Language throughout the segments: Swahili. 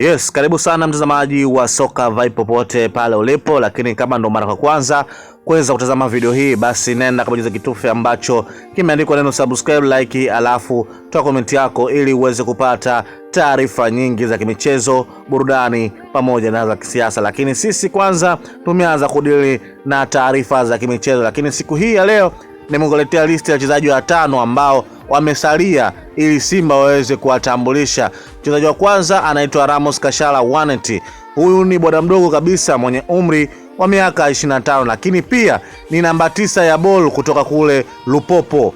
Yes, karibu sana mtazamaji wa Soka Vibe popote pale ulipo, lakini kama ndo mara kwa kwanza kuweza kutazama video hii, basi nenda kabonyeza kitufe ambacho kimeandikwa neno subscribe, like, alafu toa comment yako ili uweze kupata taarifa nyingi za kimichezo, burudani pamoja na za kisiasa. Lakini sisi kwanza tumeanza kudili na taarifa za kimichezo, lakini siku hii ya leo nimekuletea listi ya wachezaji watano ambao wamesalia ili Simba waweze kuwatambulisha. Mchezaji wa kwanza anaitwa Ramos Kashala Waneti. Huyu ni bwana mdogo kabisa mwenye umri wa miaka 25, lakini pia ni namba 9 ya ball kutoka kule Lupopo.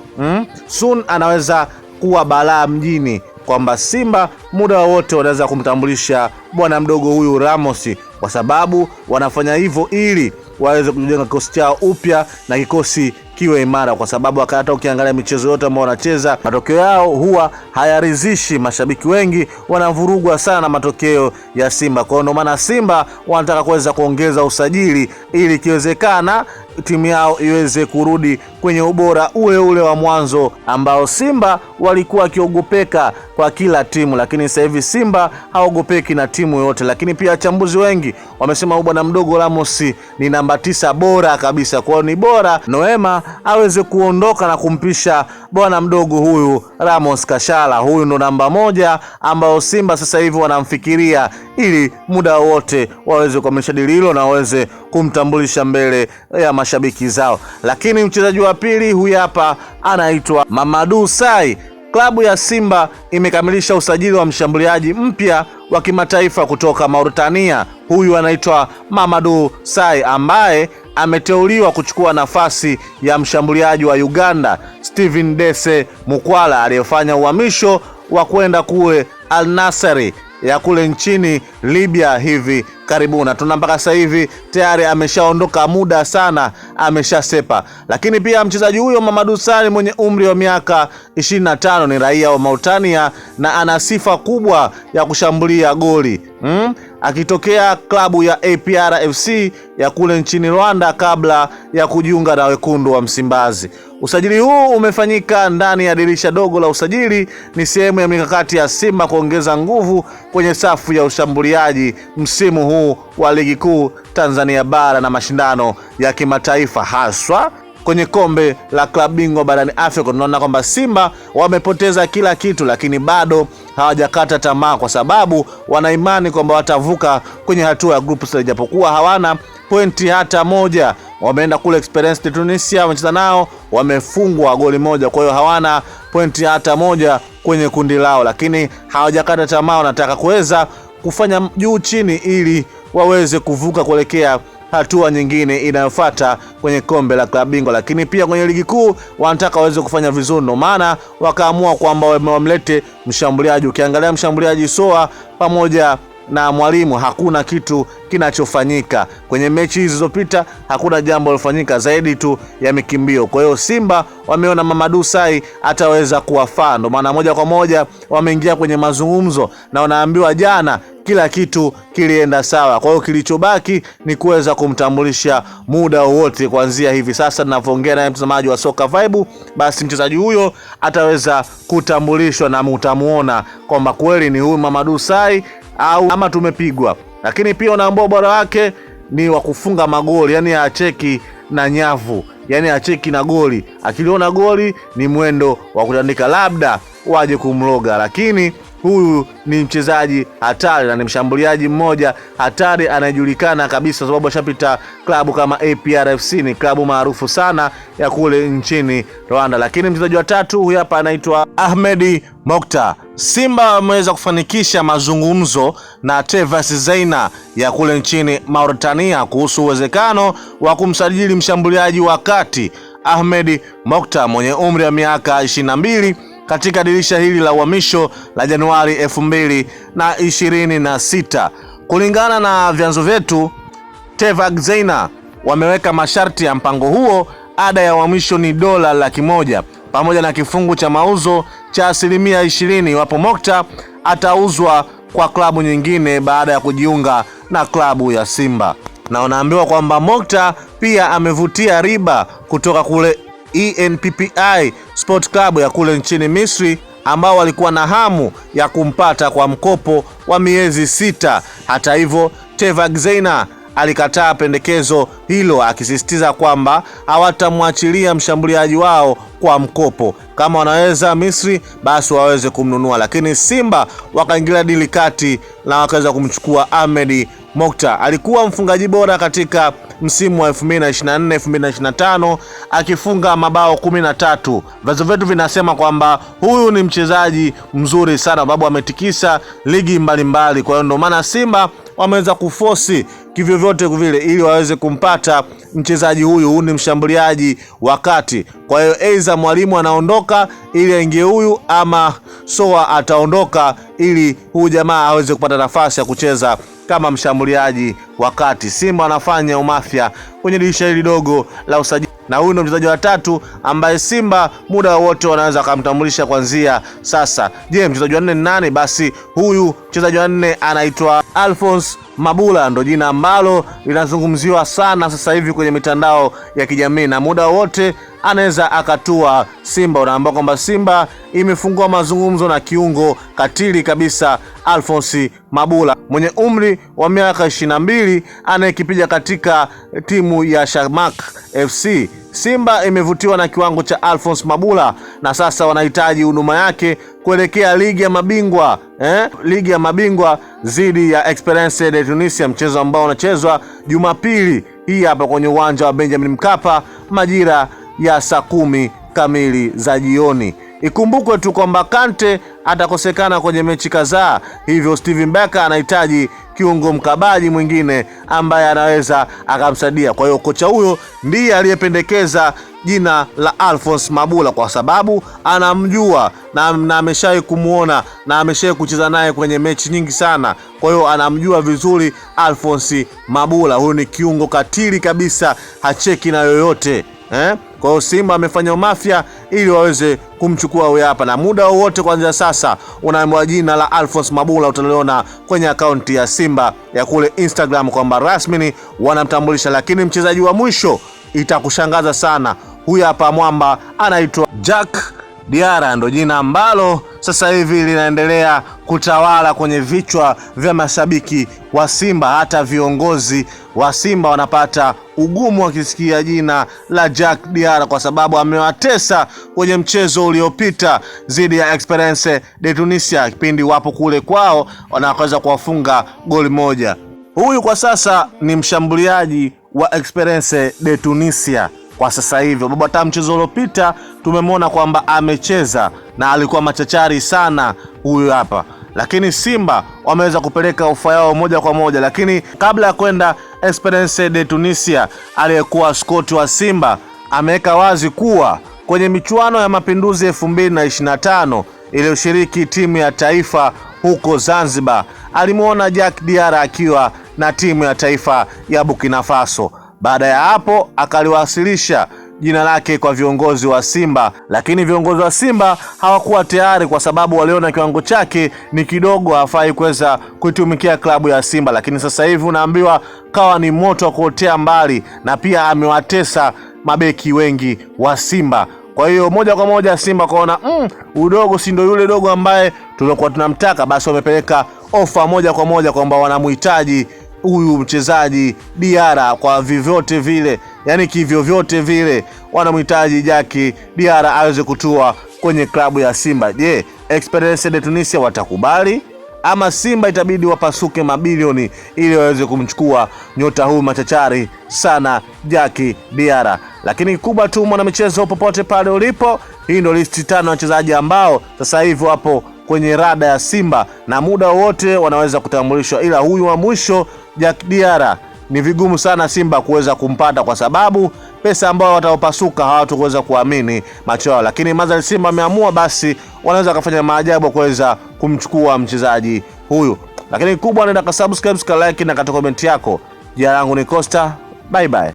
Soon anaweza kuwa balaa mjini, kwamba Simba muda wowote wanaweza kumtambulisha bwana mdogo huyu Ramos, kwa sababu wanafanya hivyo ili waweze kujenga kikosi chao upya na kikosi kiwe imara, kwa sababu hata ukiangalia michezo yote ambao wanacheza matokeo yao huwa hayaridhishi. Mashabiki wengi wanavurugwa sana na matokeo ya Simba. Kwa hiyo maana Simba wanataka kuweza kuongeza usajili ili kiwezekana timu yao iweze kurudi kwenye ubora ule ule wa mwanzo ambao Simba walikuwa wakiogopeka kwa kila timu, lakini sasa hivi Simba haogopeki na timu yote. Lakini pia wachambuzi wengi wamesema bwana mdogo Ramos ni namba 9 bora kabisa. Kwa hiyo ni bora Noema aweze kuondoka na kumpisha bwana mdogo huyu Ramos Kashala. Huyu ndo namba 1 ambao Simba sasa hivi wanamfikiria ili muda wote waweze kukamilisha dili hilo na waweze kumtambulisha mbele ya mashabiki zao. Lakini mchezaji wa pili huyu hapa anaitwa Mamadou Sai. Klabu ya Simba imekamilisha usajili wa mshambuliaji mpya wa kimataifa kutoka Mauritania. Huyu anaitwa Mamadou Sai ambaye ameteuliwa kuchukua nafasi ya mshambuliaji wa Uganda Steven Dese Mukwala aliyefanya uhamisho wa kwenda kule Al Nassr ya kule nchini Libya hivi karibuni. Tuna mpaka sasa hivi tayari ameshaondoka muda sana, ameshasepa. Lakini pia mchezaji huyo Mamadou Sai mwenye umri wa miaka 25 ni raia wa Mauritania na ana sifa kubwa ya kushambulia goli. Akitokea klabu ya APR FC ya kule nchini Rwanda kabla ya kujiunga na wekundu wa Msimbazi. Usajili huu umefanyika ndani ya dirisha dogo la usajili, ni sehemu ya mikakati ya Simba kuongeza nguvu kwenye safu ya ushambuliaji msimu huu wa ligi kuu Tanzania bara na mashindano ya kimataifa, haswa kwenye kombe la klabu bingwa barani Afrika. Tunaona kwamba Simba wamepoteza kila kitu, lakini bado hawajakata tamaa, kwa sababu wana imani kwamba watavuka kwenye hatua ya group stage, japokuwa hawana pointi hata moja. Wameenda kule Experience de Tunisia, wamecheza nao, wamefungwa goli moja, kwa hiyo hawana pointi hata moja kwenye kundi lao, lakini hawajakata tamaa. Wanataka kuweza kufanya juu chini ili waweze kuvuka kuelekea hatua nyingine inayofuata kwenye kombe la klabu bingwa. Lakini pia kwenye ligi kuu wanataka waweze kufanya vizuri, ndio maana wakaamua kwamba wamlete mshambuliaji. Ukiangalia mshambuliaji Soa pamoja na Mwalimu hakuna kitu kinachofanyika kwenye mechi hizo zilizopita, hakuna jambo lilofanyika zaidi tu ya mikimbio. Kwa hiyo Simba wameona Mamadou Sai ataweza kuwafaa, ndio maana moja kwa moja wameingia kwenye mazungumzo na wanaambiwa jana kila kitu kilienda sawa. Kwa hiyo kilichobaki ni kuweza kumtambulisha muda wowote kuanzia hivi sasa ninavyoongea naye mtazamaji wa Soka Vibe, basi mchezaji huyo ataweza kutambulishwa na mtamuona kwamba kweli ni huyu Mamadou Sai au ama tumepigwa. Lakini pia unaambia bora wake ni wa kufunga magoli, yani acheki na nyavu, yani acheki na goli. Akiliona goli ni mwendo wa kutandika, labda waje kumloga. Lakini huyu ni mchezaji hatari na ni mshambuliaji mmoja hatari anayejulikana kabisa, sababu ashapita klabu kama APR FC, ni klabu maarufu sana ya kule nchini Rwanda. Lakini mchezaji wa tatu huyu hapa anaitwa Ahmed Mokta. Simba wameweza kufanikisha mazungumzo na Tevas Zeina ya kule nchini Mauritania kuhusu uwezekano wa kumsajili mshambuliaji wa kati Ahmed Mokta mwenye umri wa miaka 22 katika dirisha hili la uhamisho la Januari 2026. Kulingana na vyanzo vyetu, Tevas Zeina wameweka masharti ya mpango huo. Ada ya uhamisho ni $100,000 pamoja na kifungu cha mauzo cha 20% iwapo Mokta atauzwa kwa klabu nyingine baada ya kujiunga na klabu ya Simba. Na unaambiwa kwamba Mokta pia amevutia riba kutoka kule ENPPI Sport Club ya kule nchini Misri ambao walikuwa na hamu ya kumpata kwa mkopo wa miezi 6. Hata hivyo, Teva Xeina alikataa pendekezo hilo, akisisitiza kwamba hawatamwachilia mshambuliaji wao kwa mkopo. Kama wanaweza Misri basi waweze kumnunua, lakini Simba wakaingilia dili kati na wakaweza kumchukua Ahmed Mokta. Alikuwa mfungaji bora katika msimu wa 2024-2025 akifunga mabao 13. Vyanzo vyetu vinasema kwamba huyu ni mchezaji mzuri sana, sababu ametikisa ligi mbalimbali. Kwa hiyo ndio maana Simba wameweza kuforce kivyo vyote vile ili waweze kumpata mchezaji huyu. Huyu ni mshambuliaji wakati. Kwa hiyo aidha mwalimu anaondoka ili aingie huyu, ama Soa ataondoka ili huyu jamaa aweze kupata nafasi ya kucheza kama mshambuliaji wakati. Simba wanafanya umafia kwenye dirisha hili dogo la usajili, na huyu ndio mchezaji wa 3 ambaye Simba muda wote wanaweza kumtambulisha kuanzia sasa. Je, mchezaji wa 4 ni nani? Basi huyu mchezaji wa 4 anaitwa Alphonce Mabula, ndo jina ambalo linazungumziwa sana sasa hivi kwenye mitandao ya kijamii, na muda wote anaweza akatua Simba. Unaambia kwamba Simba imefungua mazungumzo na kiungo katili kabisa Alphonce Mabula mwenye umri wa miaka 22 anayekipiga katika timu ya Shamak FC. Simba imevutiwa na kiwango cha Alphonce Mabula na sasa wanahitaji huduma yake kuelekea ligi ya mabingwa ligi ya mabingwa dhidi ya Esperance de Tunisia, mchezo ambao unachezwa Jumapili hii hapa kwenye uwanja wa Benjamin Mkapa majira ya saa 10 kamili za jioni. Ikumbukwe tu kwamba Kante atakosekana kwenye mechi kadhaa, hivyo Steven Becker anahitaji kiungo mkabaji mwingine ambaye anaweza akamsaidia. Kwa hiyo kocha huyo ndiye aliyependekeza jina la Alphonce Mabula kwa sababu anamjua na ameshawahi kumuona na ameshawahi kucheza naye kwenye mechi nyingi sana. Kwa hiyo anamjua vizuri Alphonce Mabula. Huyu ni kiungo katili kabisa, hacheki na yoyote. Kwa hiyo Simba amefanya mafia ili waweze kumchukua huyu hapa, na muda wote kuanzia sasa unaambiwa jina la Alphonce Mabula utaliona kwenye akaunti ya Simba ya kule Instagram kwamba rasmi wanamtambulisha. Lakini mchezaji wa mwisho itakushangaza sana, huyu hapa mwamba anaitwa Jack Diarra, ndo jina ambalo sasa hivi linaendelea kutawala kwenye vichwa vya mashabiki wa Simba. Hata viongozi wa Simba wanapata ugumu wakisikia jina la Jack Diarra kwa sababu amewatesa kwenye mchezo uliopita dhidi ya Esperance de Tunisia, kipindi wapo kule kwao wanaweza kuwafunga goli moja. Huyu kwa sasa ni mshambuliaji wa Esperance de Tunisia kwa sasa hivi. Hata mchezo uliopita tumemwona kwamba amecheza na alikuwa machachari sana huyu hapa, lakini Simba wameweza kupeleka ofa yao moja kwa moja. Lakini kabla ya kwenda Esperance de Tunisia, aliyekuwa skoti wa Simba ameweka wazi kuwa kwenye michuano ya Mapinduzi 2025 iliyoshiriki timu ya taifa huko Zanzibar, alimuona Jack Diarra akiwa na timu ya taifa ya Burkina Faso. Baada ya hapo akaliwasilisha jina lake kwa viongozi wa Simba, lakini viongozi wa Simba hawakuwa tayari kwa sababu waliona kiwango chake ni kidogo, hafai kuweza kuitumikia klabu ya Simba. Lakini sasa hivi unaambiwa kawa ni moto wa kuotea mbali, na pia amewatesa mabeki wengi wa Simba. Kwa hiyo moja kwa moja Simba kaona udogo si ndio yule dogo ambaye tulikuwa tunamtaka, basi wamepeleka ofa moja kwa moja kwamba wanamhitaji huyu mchezaji Diarra kwa vyovyote vile, yani kivyovyote vile wanamhitaji Jack Diarra aweze kutua kwenye klabu ya Simba. Je, Esperance de Tunisia watakubali ama Simba itabidi wapasuke mabilioni ili waweze kumchukua nyota huyu machachari sana Jack Diarra? Lakini kubwa tu mwana michezo popote pale ulipo, hii ndio listi 5 ya wachezaji ambao sasa hivi wapo kwenye rada ya Simba na muda wote wanaweza kutambulishwa, ila huyu wa mwisho Jack Diarra ni vigumu sana Simba kuweza kumpata kwa sababu pesa ambayo wataopasuka hawatakuweza kuamini macho yao. Lakini Mazal Simba ameamua basi wanaweza kufanya maajabu kuweza kumchukua mchezaji huyu. Lakini kubwa, nenda ka subscribe, ka like na ka comment yako. Jina langu ni Costa. Bye bye.